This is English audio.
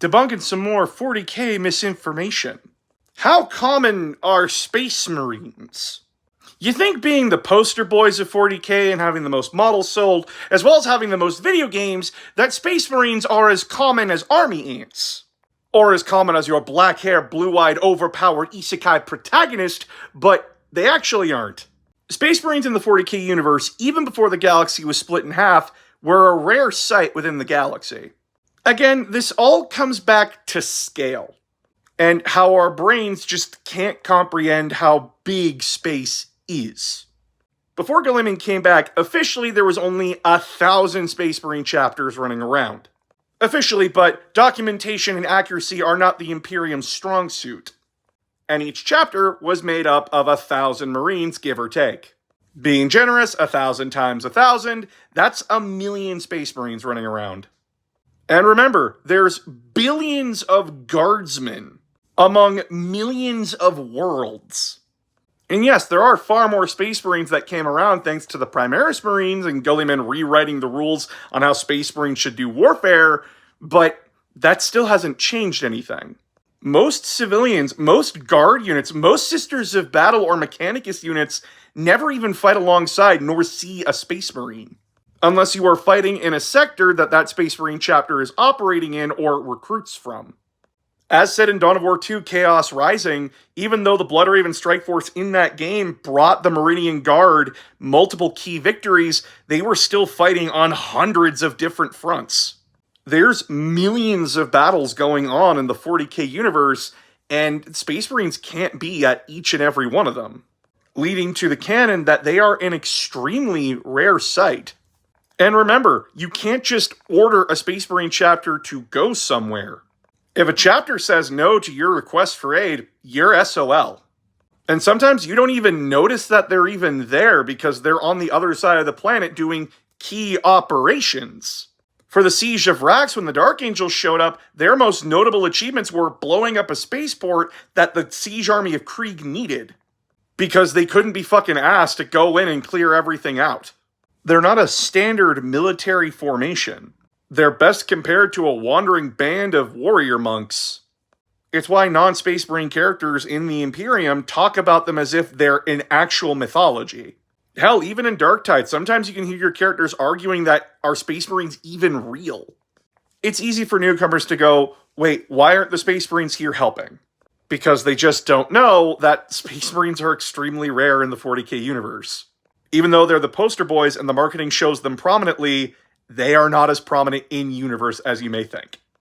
Debunking some more 40k misinformation. How common are Space Marines? You think being the poster boys of 40k and having the most models sold, as well as having the most video games, that Space Marines are as common as army ants. Or as common as your black-haired, blue-eyed, overpowered isekai protagonist, but they actually aren't. Space Marines in the 40k universe, even before the galaxy was split in half, were a rare sight within the galaxy. Again, this all comes back to scale, and how our brains just can't comprehend how big space is. Before Gilliman came back, officially there was only 1,000 Space Marine chapters running around. Officially, but documentation and accuracy are not the Imperium's strong suit. And each chapter was made up of 1,000 Marines, give or take. Being generous, 1,000 times 1,000, that's 1,000,000 Space Marines running around. And remember, there's billions of guardsmen among millions of worlds. And yes, there are far more Space Marines that came around thanks to the Primaris Marines and Gilliman rewriting the rules on how Space Marines should do warfare, but that still hasn't changed anything. Most civilians, most guard units, most Sisters of Battle or Mechanicus units never even fight alongside nor see a Space Marine. Unless you are fighting in a sector that Space Marine chapter is operating in or recruits from. As said in Dawn of War 2 Chaos Rising, even though the Bloodraven Strike Force in that game brought the Meridian Guard multiple key victories, they were still fighting on hundreds of different fronts. There's millions of battles going on in the 40k universe, and Space Marines can't be at each and every one of them, leading to the canon that they are an extremely rare sight. And remember, you can't just order a Space Marine chapter to go somewhere. If a chapter says no to your request for aid, you're SOL. And sometimes you don't even notice that they're even there because they're on the other side of the planet doing key operations. For the Siege of Rax, when the Dark Angels showed up, their most notable achievements were blowing up a spaceport that the Siege Army of Krieg needed. Because they couldn't be fucking asked to go in and clear everything out. They're not a standard military formation. They're best compared to a wandering band of warrior monks. It's why non-Space Marine characters in the Imperium talk about them as if they're in actual mythology. Hell, even in Darktide, sometimes you can hear your characters arguing that are Space Marines even real? It's easy for newcomers to go, wait, why aren't the Space Marines here helping? Because they just don't know that Space Marines are extremely rare in the 40k universe. Even though they're the poster boys and the marketing shows them prominently, they are not as prominent in universe as you may think.